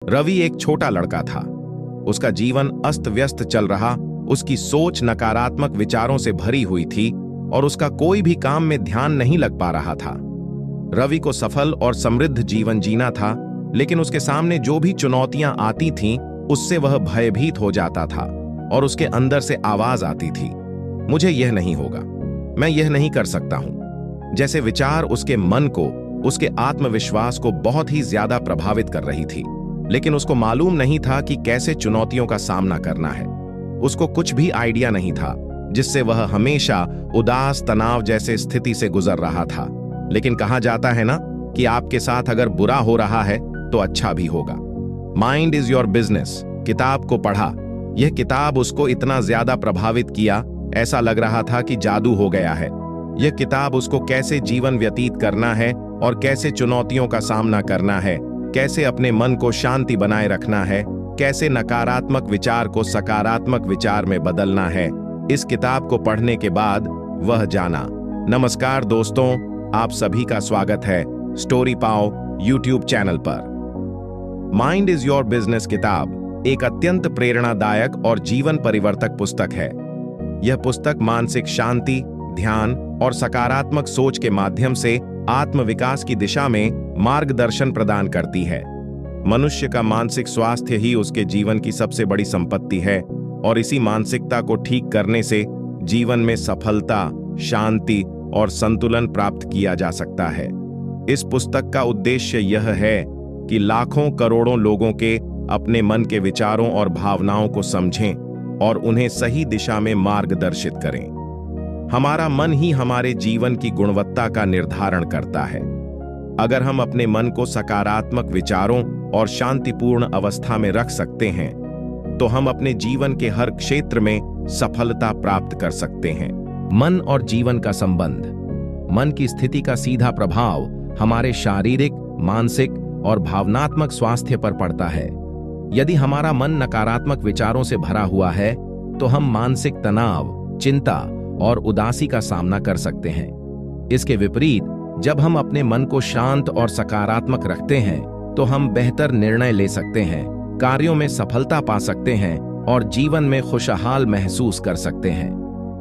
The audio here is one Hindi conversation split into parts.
रवि एक छोटा लड़का था। उसका जीवन अस्त व्यस्त चल रहा, उसकी सोच नकारात्मक विचारों से भरी हुई थी और उसका कोई भी काम में ध्यान नहीं लग पा रहा था। रवि को सफल और समृद्ध जीवन जीना था, लेकिन उसके सामने जो भी चुनौतियां आती थीं, उससे वह भयभीत हो जाता था और उसके अंदर से आवाज आती थी, मुझे यह नहीं होगा, मैं यह नहीं कर सकता हूं। जैसे विचार उसके मन को, उसके आत्मविश्वास को बहुत ही ज्यादा प्रभावित कर रही थी, लेकिन उसको मालूम नहीं था कि कैसे चुनौतियों का सामना करना है। उसको कुछ भी आइडिया नहीं था, जिससे वह हमेशा उदास, तनाव जैसे स्थिति से गुजर रहा था। लेकिन कहा जाता है ना कि आपके साथ अगर बुरा हो रहा है तो अच्छा भी होगा। माइंड इज योर बिजनेस किताब को पढ़ा। यह किताब उसको इतना ज्यादा प्रभावित किया, ऐसा लग रहा था कि जादू हो गया है। यह किताब उसको कैसे जीवन व्यतीत करना है और कैसे चुनौतियों का सामना करना है, कैसे अपने मन को शांति बनाए रखना है, कैसे नकारात्मक विचार को सकारात्मक विचार में बदलना है। इस किताब को पढ़ने के बाद वह जाना। नमस्कार दोस्तों, आप सभी का स्वागत है स्टोरी पाओ यूट्यूब चैनल पर। माइंड इज योर बिजनेस किताब एक अत्यंत प्रेरणादायक और जीवन परिवर्तक पुस्तक है। यह पुस्तक मानसिक शांति, ध्यान और सकारात्मक सोच के माध्यम से आत्मविकास की दिशा में मार्गदर्शन प्रदान करती है। मनुष्य का मानसिक स्वास्थ्य ही उसके जीवन की सबसे बड़ी संपत्ति है और इसी मानसिकता को ठीक करने से जीवन में सफलता, शांति और संतुलन प्राप्त किया जा सकता है। इस पुस्तक का उद्देश्य यह है कि लाखों करोड़ों लोगों के अपने मन के विचारों और भावनाओं को समझें और उन्हें सही दिशा में मार्गदर्शित करें। हमारा मन ही हमारे जीवन की गुणवत्ता का निर्धारण करता है। अगर हम अपने मन को सकारात्मक विचारों और शांतिपूर्ण अवस्था में रख सकते हैं, तो हम अपने जीवन के हर क्षेत्र में सफलता प्राप्त कर सकते हैं। मन और जीवन का संबंध। मन की स्थिति का सीधा प्रभाव हमारे शारीरिक, मानसिक और भावनात्मक स्वास्थ्य पर पड़ता है। यदि हमारा मन नकारात्मक विचारों से भरा हुआ है, तो हम मानसिक तनाव, चिंता और उदासी का सामना कर सकते हैं। इसके विपरीत, जब हम अपने मन को शांत और सकारात्मक रखते हैं, तो हम बेहतर निर्णय ले सकते हैं, कार्यों में सफलता पा सकते हैं और जीवन में खुशहाल महसूस कर सकते हैं।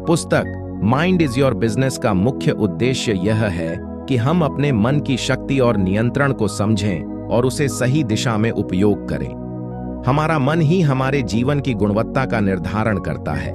पुस्तक माइंड इज योर बिजनेस का मुख्य उद्देश्य यह है कि हम अपने मन की शक्ति और नियंत्रण को समझें और उसे सही दिशा में उपयोग करें। हमारा मन ही हमारे जीवन की गुणवत्ता का निर्धारण करता है।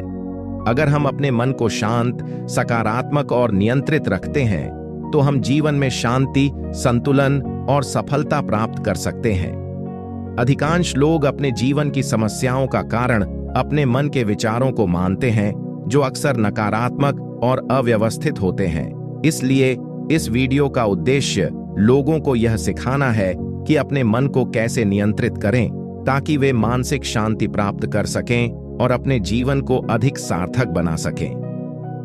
अगर हम अपने मन को शांत, सकारात्मक और नियंत्रित रखते हैं, तो हम जीवन में शांति, संतुलन और सफलता प्राप्त कर सकते हैं। अधिकांश लोग अपने जीवन की समस्याओं का कारण अपने मन के विचारों को मानते हैं, जो अक्सर नकारात्मक और अव्यवस्थित होते हैं। इसलिए इस वीडियो का उद्देश्य लोगों को यह सिखाना है कि अपने मन को कैसे नियंत्रित करें, ताकि वे मानसिक शांति प्राप्त कर सकें और अपने जीवन को अधिक सार्थक बना सकें।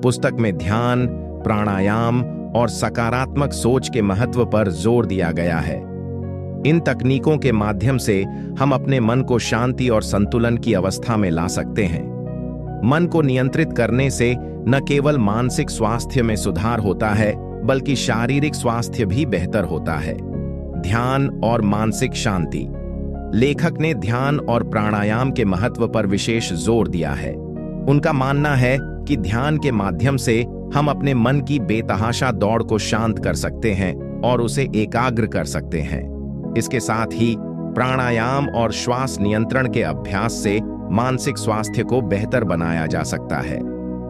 पुस्तक में ध्यान, प्राणायाम और सकारात्मक सोच के महत्व पर जोर दिया गया है। इन तकनीकों के माध्यम से हम अपने मन को शांति और संतुलन की अवस्था में ला सकते हैं। मन को नियंत्रित करने से न केवल मानसिक स्वास्थ्य में सुधार होता है, बल्कि शारीरिक स्वास्थ्य भी बेहतर होता है। ध्यान और मानसिक शांति। लेखक ने ध्यान और प्राणायाम के महत्व पर विशेष जोर दिया है। उनका मानना है कि ध्यान के माध्यम से हम अपने मन की बेतहाशा दौड़ को शांत कर सकते हैं और उसे एकाग्र कर सकते हैं। इसके साथ ही प्राणायाम और श्वास नियंत्रण के अभ्यास से मानसिक स्वास्थ्य को बेहतर बनाया जा सकता है।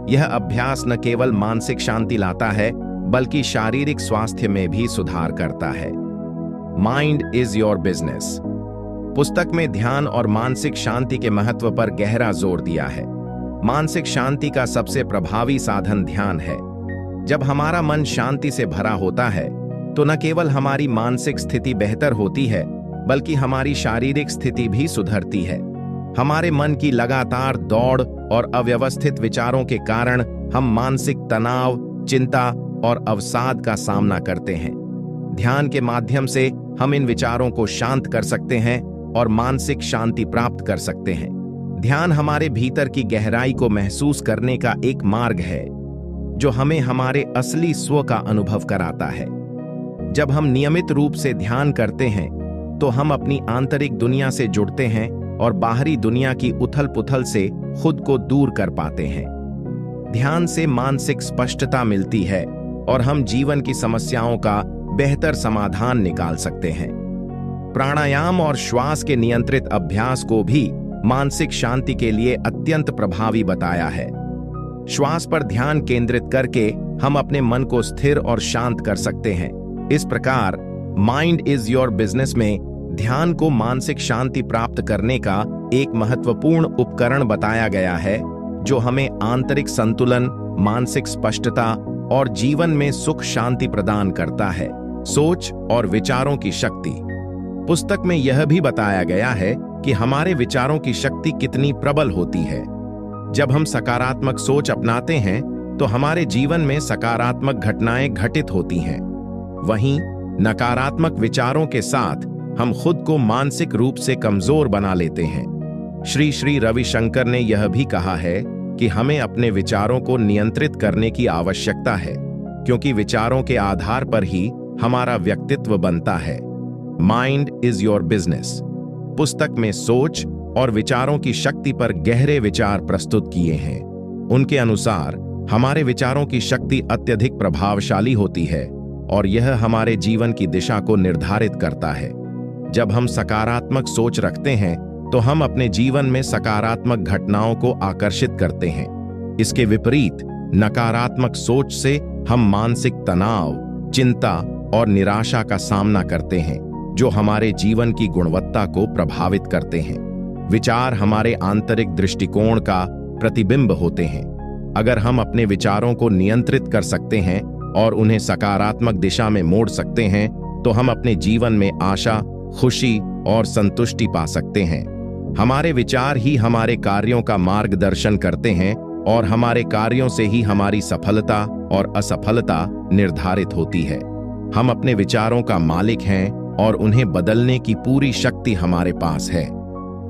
यह अभ्यास न केवल मानसिक शांति लाता है, बल्कि शारीरिक स्वास्थ्य में भी सुधार करता है। Mind is your business. पुस्तक में ध्यान और मानसिक शांति के महत्व पर गहरा जोर दिया है। मानसिक शांति का सबसे प्रभावी साधन ध्यान है। जब हमारा मन शांति से भरा होता है, तो न केवल हमारी मानसिक स्थिति बेहतर होती है, बल्कि हमारी शारीरिक स्थिति भी सुधरती है। हमारे मन की लगातार दौड़ और अव्यवस्थित विचारों के कारण हम मानसिक तनाव, चिंता और अवसाद का सामना करते हैं। ध्यान के माध्यम से हम इन विचारों को शांत कर सकते हैं और मानसिक शांति प्राप्त कर सकते हैं। ध्यान हमारे भीतर की गहराई को महसूस करने का एक मार्ग है, जो हमें हमारे असली स्व का अनुभव कराता है। जब हम नियमित रूप से ध्यान करते हैं, तो हम अपनी आंतरिक दुनिया से जुड़ते हैं और बाहरी दुनिया की उथल-पुथल से खुद को दूर कर पाते हैं। ध्यान से मानसिक स्पष्टता मिलती है और हम जीवन की समस्याओं का बेहतर समाधान निकाल सकते हैं। प्राणायाम और श्वास के नियंत्रित अभ्यास को भी मानसिक शांति के लिए अत्यंत प्रभावी बताया है। श्वास पर ध्यान केंद्रित करके हम अपने मन को स्थिर और शांत कर सकते हैं। इस प्रकार माइंड इज योर बिजनेस में ध्यान को मानसिक शांति प्राप्त करने का एक महत्वपूर्ण उपकरण बताया गया है, जो हमें आंतरिक संतुलन, मानसिक स्पष्टता और जीवन में सुख शांति प्रदान करता है। सोच और विचारों की शक्ति। पुस्तक में यह भी बताया गया है कि हमारे विचारों की शक्ति कितनी प्रबल होती है। जब हम सकारात्मक सोच अपनाते हैं तो हमारे जीवन में सकारात्मक घटनाएं घटित होती हैं। वहीं नकारात्मक विचारों के साथ हम खुद को मानसिक रूप से कमजोर बना लेते हैं। श्री श्री रविशंकर ने यह भी कहा है कि हमें अपने विचारों को नियंत्रित करने की आवश्यकता है, क्योंकि विचारों के आधार पर ही हमारा व्यक्तित्व बनता है। माइंड इज योर बिजनेस पुस्तक में सोच और विचारों की शक्ति पर गहरे विचार प्रस्तुत किए हैं। उनके अनुसार हमारे विचारों की शक्ति अत्यधिक प्रभावशाली होती है और यह हमारे जीवन की दिशा को निर्धारित करता है। जब हम सकारात्मक सोच रखते हैं तो हम अपने जीवन में सकारात्मक घटनाओं को आकर्षित करते हैं। इसके विपरीत नकारात्मक सोच से हम मानसिक तनाव, चिंता और निराशा का सामना करते हैं, जो हमारे जीवन की गुणवत्ता को प्रभावित करते हैं। विचार हमारे आंतरिक दृष्टिकोण का प्रतिबिंब होते हैं। अगर हम अपने विचारों को नियंत्रित कर सकते हैं और उन्हें सकारात्मक दिशा में मोड़ सकते हैं, तो हम अपने जीवन में आशा, खुशी और संतुष्टि पा सकते हैं। हमारे विचार ही हमारे कार्यों का मार्गदर्शन करते हैं और हमारे कार्यों से ही हमारी सफलता और असफलता निर्धारित होती है। हम अपने विचारों का मालिक हैं और उन्हें बदलने की पूरी शक्ति हमारे पास है।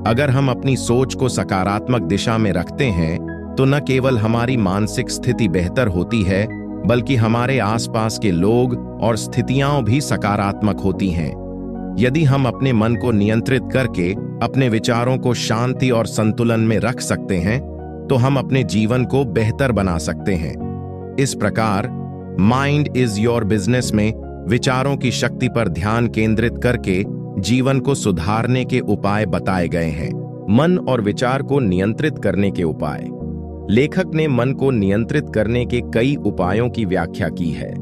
अगर हम अपनी सोच को सकारात्मक दिशा में रखते हैं तो न केवल हमारी मानसिक स्थिति बेहतर होती है, बल्कि हमारे आसपास के लोग और स्थितियां भी सकारात्मक होती हैं। यदि हम अपने मन को नियंत्रित करके अपने विचारों को शांति और संतुलन में रख सकते हैं, तो हम अपने जीवन को बेहतर बना सकते हैं। इस प्रकार माइंड इज योर बिजनेस में विचारों की शक्ति पर ध्यान केंद्रित करके जीवन को सुधारने के उपाय बताए गए हैं। मन और विचार को नियंत्रित करने के उपाय। लेखक ने मन को नियंत्रित करने के कई उपायों की व्याख्या की है।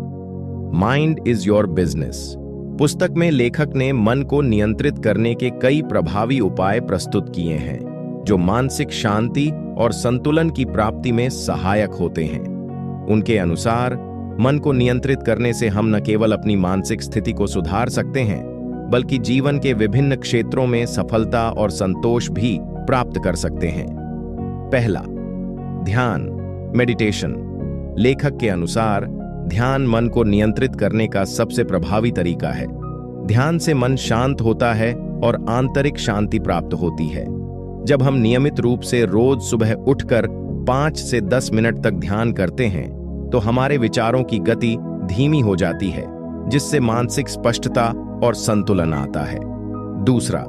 माइंड इज योर बिजनेस पुस्तक में लेखक ने मन को नियंत्रित करने के कई प्रभावी उपाय प्रस्तुत किए हैं, जो मानसिक शांति और संतुलन की प्राप्ति में सहायक होते हैं। उनके अनुसार मन को नियंत्रित करने से हम न केवल अपनी मानसिक स्थिति को सुधार सकते हैं, बल्कि जीवन के विभिन्न क्षेत्रों में सफलता और संतोष भी प्राप्त कर सकते हैं। पहला, ध्यान, मेडिटेशन। लेखक के अनुसार ध्यान मन को नियंत्रित करने का सबसे प्रभावी तरीका है। ध्यान से मन शांत होता है और आंतरिक शांति प्राप्त होती है। जब हम नियमित रूप से रोज सुबह उठकर 5 से 10 मिनट तक ध्यान करते हैं, तो हमारे विचारों की गति धीमी हो जाती है, जिससे मानसिक स्पष्टता और संतुलन आता है। दूसरा,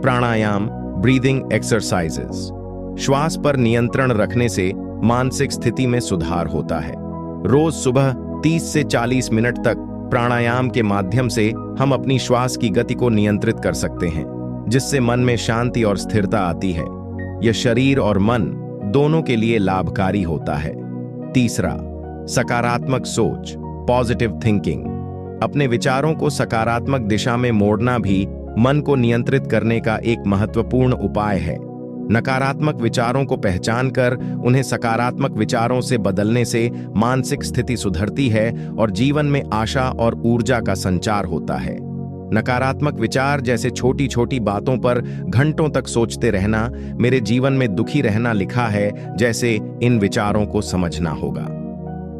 प्राणायाम, ब्रीदिंग एक्सरसाइजेस। श्वास पर नियंत्रण रखने से मानसिक स्थिति में सुधार होता है। रोज सुबह 30 से 40 मिनट तक प्राणायाम के माध्यम से हम अपनी श्वास की गति को नियंत्रित कर सकते हैं, जिससे मन में शांति और स्थिरता आती है। यह शरीर और मन दोनों के लिए लाभकारी होता है। तीसरा, सकारात्मक सोच, पॉजिटिव थिंकिंग। अपने विचारों को सकारात्मक दिशा में मोड़ना भी मन को नियंत्रित करने का एक महत्वपूर्ण उपाय है। नकारात्मक विचारों को पहचानकर उन्हें सकारात्मक विचारों से बदलने से मानसिक स्थिति सुधरती है और जीवन में आशा और ऊर्जा का संचार होता है। नकारात्मक विचार जैसे छोटी छोटी बातों पर घंटों तक सोचते रहना, मेरे जीवन में दुखी रहना लिखा है, जैसे इन विचारों को समझना होगा।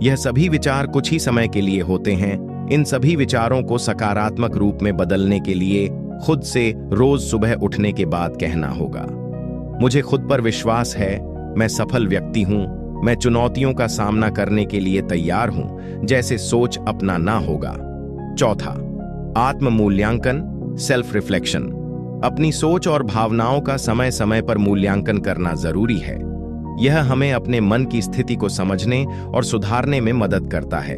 यह सभी विचार कुछ ही समय के लिए होते हैं। इन सभी विचारों को सकारात्मक रूप में बदलने के लिए खुद से रोज सुबह उठने के बाद कहना होगा, मुझे खुद पर विश्वास है, मैं सफल व्यक्ति हूं, मैं चुनौतियों का सामना करने के लिए तैयार हूं, जैसे सोच अपनाना होगा। चौथा, आत्म मूल्यांकन, सेल्फ रिफ्लेक्शन। अपनी सोच और भावनाओं का समय समय पर मूल्यांकन करना जरूरी है। यह हमें अपने मन की स्थिति को समझने और सुधारने में मदद करता है।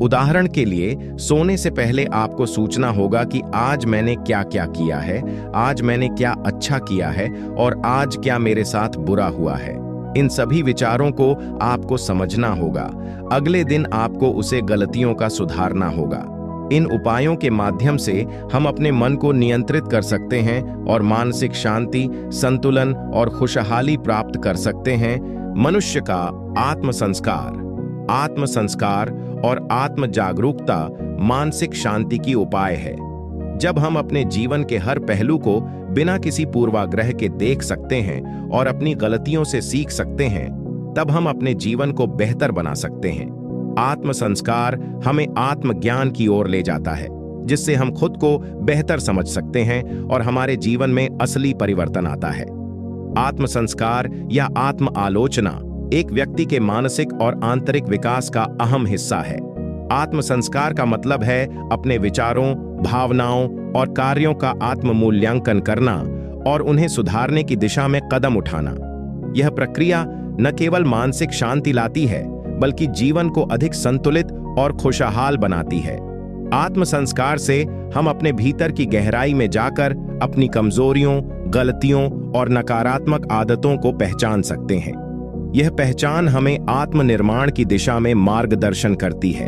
उदाहरण के लिए, सोने से पहले आपको सोचना होगा कि आज मैंने क्या क्या किया है, आज मैंने क्या अच्छा किया है और आज क्या मेरे साथ बुरा हुआ है। इन सभी विचारों को आपको समझना होगा। अगले दिन आपको उसे गलतियों का सुधारना होगा। इन उपायों के माध्यम से हम अपने मन को नियंत्रित कर सकते हैं और मानसिक शांति, संतुलन और खुशहाली प्राप्त कर सकते हैं। मनुष्य का आत्म संस्कार और आत्म जागरूकता मानसिक शांति की उपाय है। जब हम अपने जीवन के हर पहलू को बिना किसी पूर्वाग्रह के देख सकते हैं और अपनी गलतियों से सीख सकते हैं, तब हम अपने जीवन को बेहतर बना सकते हैं। आत्म संस्कार हमें आत्मज्ञान की ओर ले जाता है, जिससे हम खुद को बेहतर समझ सकते हैं और हमारे जीवन में असली परिवर्तन आता है। आत्म संस्कार या आत्म आलोचना एक व्यक्ति के मानसिक और आंतरिक विकास का अहम हिस्सा है। आत्म संस्कार का मतलब है अपने विचारों, भावनाओं और कार्यों का आत्म मूल्यांकन करना और उन्हें सुधारने की दिशा में कदम उठाना। यह प्रक्रिया न केवल मानसिक शांति लाती है, बल्कि जीवन को अधिक संतुलित और खुशहाल बनाती है। आत्म संस्कार से हम अपने भीतर की गहराई में जाकर अपनी कमजोरियों, गलतियों और नकारात्मक आदतों को पहचान सकते हैं। यह पहचान हमें आत्मनिर्माण की दिशा में मार्गदर्शन करती है।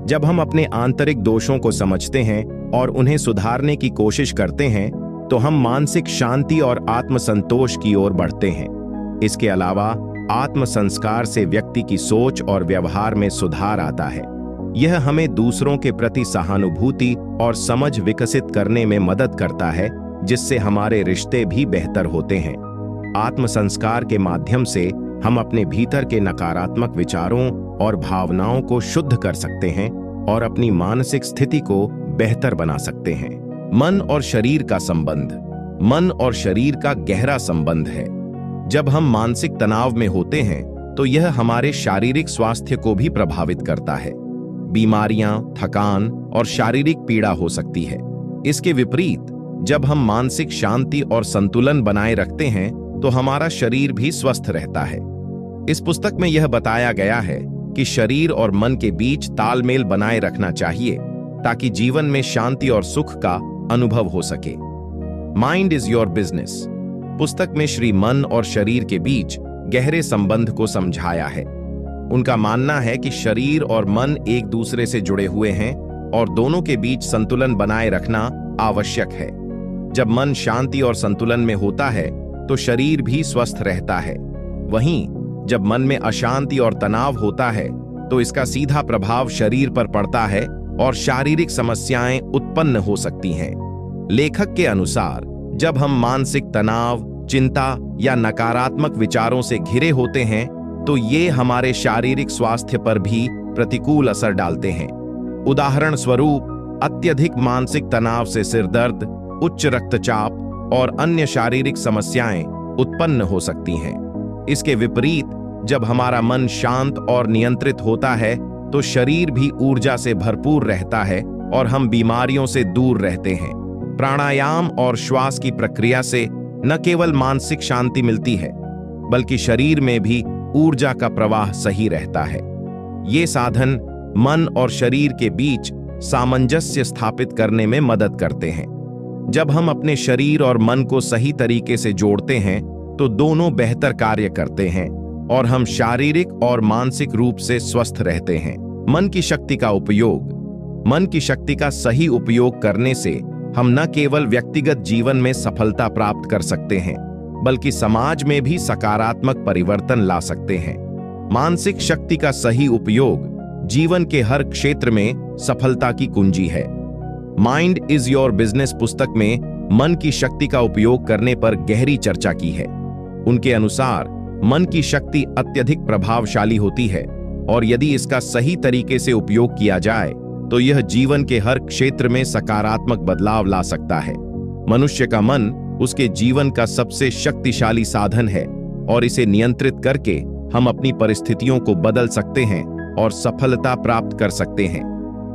जब हम अपने आंतरिक दोषों को समझते हैं और उन्हें सुधारने की कोशिश करते हैं, तो हम मानसिक शांति और आत्मसंतोष की ओर बढ़ते हैं। इसके अलावा आत्म संस्कार से व्यक्ति की सोच और व्यवहार में सुधार आता है। यह हमें दूसरों के प्रति सहानुभूति और समझ विकसित करने में मदद करता है, जिससे हमारे रिश्ते भी बेहतर होते हैं। आत्म संस्कार के माध्यम से हम अपने भीतर के नकारात्मक विचारों और भावनाओं को शुद्ध कर सकते हैं और अपनी मानसिक स्थिति को बेहतर बना सकते हैं। मन और शरीर का संबंध। मन और शरीर का गहरा संबंध है। जब हम मानसिक तनाव में होते हैं, तो यह हमारे शारीरिक स्वास्थ्य को भी प्रभावित करता है। बीमारियां, थकान और शारीरिक पीड़ा हो सकती है। इसके विपरीत, जब हम मानसिक शांति और संतुलन बनाए रखते हैं, तो हमारा शरीर भी स्वस्थ रहता है। इस पुस्तक में यह बताया गया है कि शरीर और मन के बीच तालमेल बनाए रखना चाहिए, ताकि जीवन में शांति और सुख का अनुभव हो सके। माइंड इज योर बिजनेस पुस्तक में श्री मन और शरीर के बीच गहरे संबंध को समझाया है। उनका मानना है कि शरीर और मन एक दूसरे से जुड़े हुए हैं और दोनों के बीच संतुलन बनाए रखना आवश्यक है। जब मन शांति और संतुलन में होता है, तो शरीर भी स्वस्थ रहता है। वहीं जब मन में अशांति और तनाव होता है, तो इसका सीधा प्रभाव शरीर पर पड़ता है और शारीरिक समस्याएं उत्पन्न हो सकती हैं। लेखक के अनुसार, जब हम मानसिक तनाव, चिंता या नकारात्मक विचारों से घिरे होते हैं, तो ये हमारे शारीरिक स्वास्थ्य पर भी प्रतिकूल असर डालते हैं। उदाहरण स्वरूप, अत्यधिक मानसिक तनाव से सिर दर्द, उच्च रक्तचाप और अन्य शारीरिक समस्याएं उत्पन्न हो सकती हैं। इसके विपरीत, जब हमारा मन शांत और नियंत्रित होता है, तो शरीर भी ऊर्जा से भरपूर रहता है और हम बीमारियों से दूर रहते हैं। प्राणायाम और श्वास की प्रक्रिया से न केवल मानसिक शांति मिलती है, बल्कि शरीर में भी ऊर्जा का प्रवाह सही रहता है। ये साधन मन और शरीर के बीच सामंजस्य स्थापित करने में मदद करते हैं। जब हम अपने शरीर और मन को सही तरीके से जोड़ते हैं, तो दोनों बेहतर कार्य करते हैं और हम शारीरिक और मानसिक रूप से स्वस्थ रहते हैं। मन की शक्ति का उपयोग। मन की शक्ति का सही उपयोग करने से हम न केवल व्यक्तिगत जीवन में सफलता प्राप्त कर सकते हैं, बल्कि समाज में भी सकारात्मक परिवर्तन ला सकते हैं। मानसिक शक्ति का सही उपयोग जीवन के हर क्षेत्र में सफलता की कुंजी है। माइंड इज योर बिजनेस पुस्तक में मन की शक्ति का उपयोग करने पर गहरी चर्चा की है। उनके अनुसार, मन की शक्ति अत्यधिक प्रभावशाली होती है और यदि इसका सही तरीके से उपयोग किया जाए, तो यह जीवन के हर क्षेत्र में सकारात्मक बदलाव ला सकता है। मनुष्य का मन उसके जीवन का सबसे शक्तिशाली साधन है और इसे नियंत्रित करके हम अपनी परिस्थितियों को बदल सकते हैं और सफलता प्राप्त कर सकते हैं।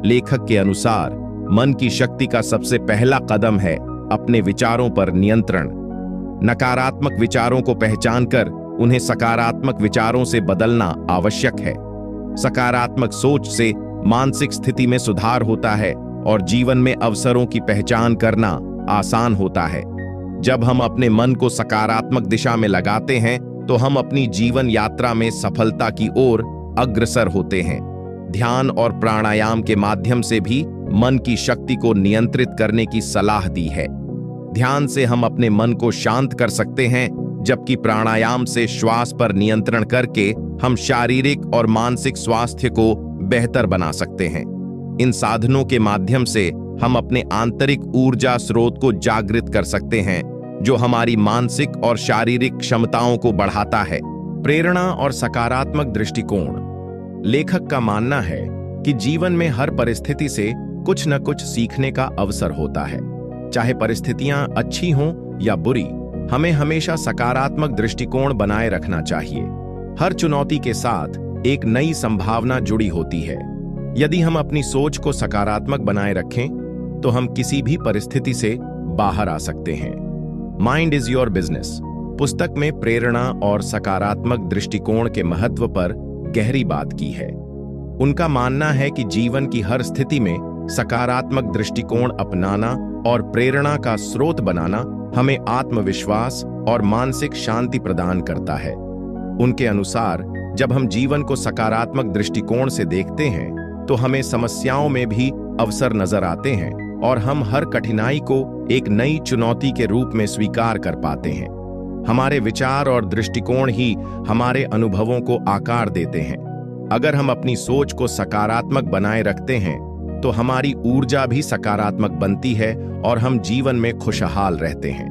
लेखक के अनुसार, मन की शक्ति का सबसे पहला कदम है अपने विचारों पर नियंत्रण। नकारात्मक विचारों को पहचानकर उन्हें सकारात्मक विचारों से बदलना आवश्यक है। सकारात्मक सोच से मानसिक स्थिति में सुधार होता है और जीवन में अवसरों की पहचान करना आसान होता है। जब हम अपने मन को सकारात्मक दिशा में लगाते हैं तो हम अपनी जीवन यात्रा में सफलता की ओर अग्रसर होते हैं। ध्यान और प्राणायाम के माध्यम से भी मन की शक्ति को नियंत्रित करने की सलाह दी है। ध्यान से हम अपने मन को शांत कर सकते हैं, जबकि प्राणायाम से श्वास पर नियंत्रण करके हम शारीरिक और मानसिक स्वास्थ्य को बेहतर बना सकते हैं। इन साधनों के माध्यम से हम अपने आंतरिक ऊर्जा स्रोत को जागृत कर सकते हैं, जो हमारी मानसिक और शारीरिक क्षमताओं को बढ़ाता है। प्रेरणा और सकारात्मक दृष्टिकोण। लेखक का मानना है कि जीवन में हर परिस्थिति से कुछ न कुछ सीखने का अवसर होता है। चाहे परिस्थितियां अच्छी हों या बुरी, हमें हमेशा सकारात्मक दृष्टिकोण बनाए रखना चाहिए। हर चुनौती के साथ एक नई संभावना जुड़ी होती है। यदि हम अपनी सोच को सकारात्मक बनाए रखें तो हम किसी भी परिस्थिति से बाहर आ सकते हैं। माइंड इज योर बिजनेस पुस्तक में प्रेरणा और सकारात्मक दृष्टिकोण के महत्व पर गहरी बात की है। उनका मानना है कि जीवन की हर स्थिति में सकारात्मक दृष्टिकोण अपनाना और प्रेरणा का स्रोत बनाना हमें आत्मविश्वास और मानसिक शांति प्रदान करता है। उनके अनुसार जब हम जीवन को सकारात्मक दृष्टिकोण से देखते हैं तो हमें समस्याओं में भी अवसर नजर आते हैं और हम हर कठिनाई को एक नई चुनौती के रूप में स्वीकार कर पाते हैं। हमारे विचार और दृष्टिकोण ही हमारे अनुभवों को आकार देते हैं। अगर हम अपनी सोच को सकारात्मक बनाए रखते हैं तो हमारी ऊर्जा भी सकारात्मक बनती है और हम जीवन में खुशहाल रहते हैं।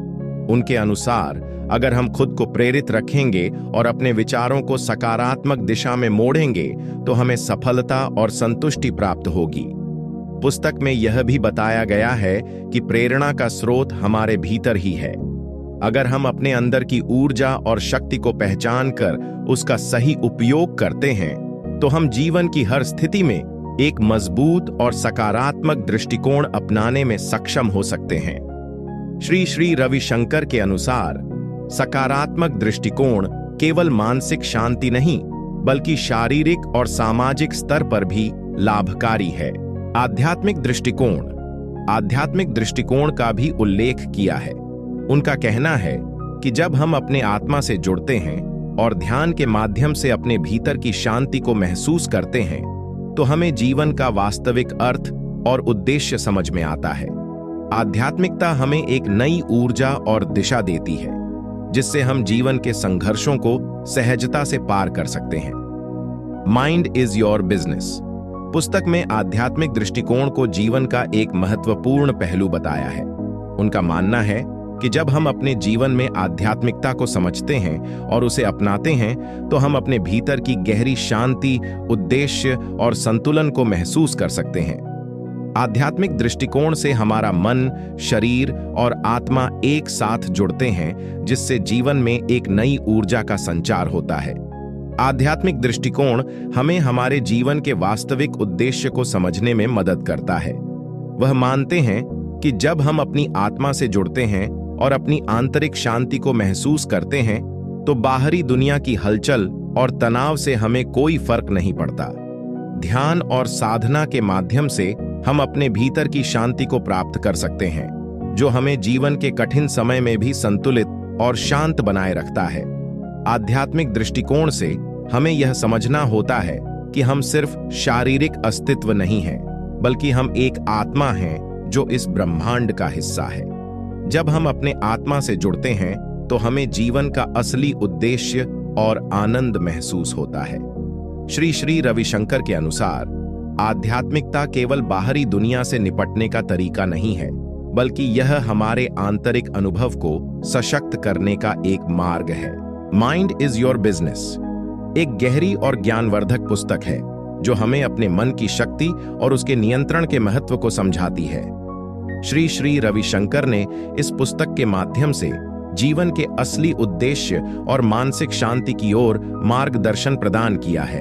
उनके अनुसार अगर हम खुद को प्रेरित रखेंगे और अपने विचारों को सकारात्मक दिशा में मोड़ेंगे तो हमें सफलता और संतुष्टि प्राप्त होगी। पुस्तक में यह भी बताया गया है कि प्रेरणा का स्रोत हमारे भीतर ही है। अगर हम अपने अंदर की ऊर्जा और शक्ति को पहचान कर उसका सही उपयोग करते हैं तो हम जीवन की हर स्थिति में एक मजबूत और सकारात्मक दृष्टिकोण अपनाने में सक्षम हो सकते हैं। श्री श्री रविशंकर के अनुसार सकारात्मक दृष्टिकोण केवल मानसिक शांति नहीं बल्कि शारीरिक और सामाजिक स्तर पर भी लाभकारी है। आध्यात्मिक दृष्टिकोण का भी उल्लेख किया है। उनका कहना है कि जब हम अपने आत्मा से जुड़ते हैं और ध्यान के माध्यम से अपने भीतर की शांति को महसूस करते हैं तो हमें जीवन का वास्तविक अर्थ और उद्देश्य समझ में आता है। आध्यात्मिकता हमें एक नई ऊर्जा और दिशा देती है, जिससे हम जीवन के संघर्षों को सहजता से पार कर सकते हैं। माइंड इज योर बिजनेस पुस्तक में आध्यात्मिक दृष्टिकोण को जीवन का एक महत्वपूर्ण पहलू बताया है। उनका मानना है कि जब हम अपने जीवन में आध्यात्मिकता को समझते हैं और उसे अपनाते हैं तो हम अपने भीतर की गहरी शांति, उद्देश्य और संतुलन को महसूस कर सकते हैं। आध्यात्मिक दृष्टिकोण से हमारा मन, शरीर और आत्मा एक साथ जुड़ते हैं, जिससे जीवन में एक नई ऊर्जा का संचार होता है। आध्यात्मिक दृष्टिकोण हमें हमारे जीवन के वास्तविक उद्देश्य को समझने में मदद करता है। वह मानते हैं कि जब हम अपनी आत्मा से जुड़ते हैं और अपनी आंतरिक शांति को महसूस करते हैं तो बाहरी दुनिया की हलचल और तनाव से हमें कोई फर्क नहीं पड़ता। ध्यान और साधना के माध्यम से हम अपने भीतर की शांति को प्राप्त कर सकते हैं, जो हमें जीवन के कठिन समय में भी संतुलित और शांत बनाए रखता है। आध्यात्मिक दृष्टिकोण से हमें यह समझना होता है कि हम सिर्फ शारीरिक अस्तित्व नहीं हैं, बल्कि हम एक आत्मा हैं जो इस ब्रह्मांड का हिस्सा है। जब हम अपने आत्मा से जुड़ते हैं तो हमें जीवन का असली उद्देश्य और आनंद महसूस होता है। श्री श्री रविशंकर के अनुसार आध्यात्मिकता केवल बाहरी दुनिया से निपटने का तरीका नहीं है, बल्कि यह हमारे आंतरिक अनुभव को सशक्त करने का एक मार्ग है। माइंड इज योर बिजनेस एक गहरी और ज्ञानवर्धक पुस्तक है जो हमें अपने मन की शक्ति और उसके नियंत्रण के महत्व को समझाती है। श्री श्री रविशंकर ने इस पुस्तक के माध्यम से जीवन के असली उद्देश्य और मानसिक शांति की ओर मार्गदर्शन प्रदान किया है।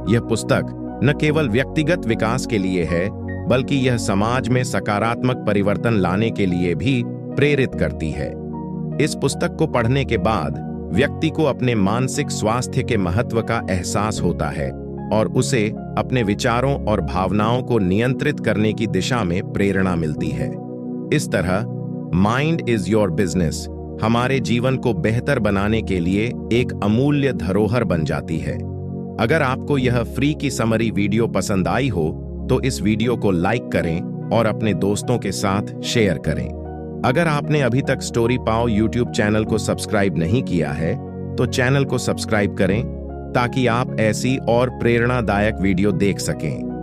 यह पुस्तक न केवल व्यक्तिगत विकास के लिए है, बल्कि यह समाज में सकारात्मक परिवर्तन लाने के लिए भी प्रेरित करती है। इस पुस्तक को पढ़ने के बाद व्यक्ति को अपने मानसिक स्वास्थ्य के महत्व का एहसास होता है और उसे अपने विचारों और भावनाओं को नियंत्रित करने की दिशा में प्रेरणा मिलती है। इस तरह माइंड इज योर बिजनेस हमारे जीवन को बेहतर बनाने के लिए एक अमूल्य धरोहर बन जाती है। अगर आपको यह फ्री की समरी वीडियो पसंद आई हो तो इस वीडियो को लाइक करें और अपने दोस्तों के साथ शेयर करें। अगर आपने अभी तक स्टोरी पाव यूट्यूब चैनल को सब्सक्राइब नहीं किया है तो चैनल को सब्सक्राइब करें ताकि आप ऐसी और प्रेरणादायक वीडियो देख सकें।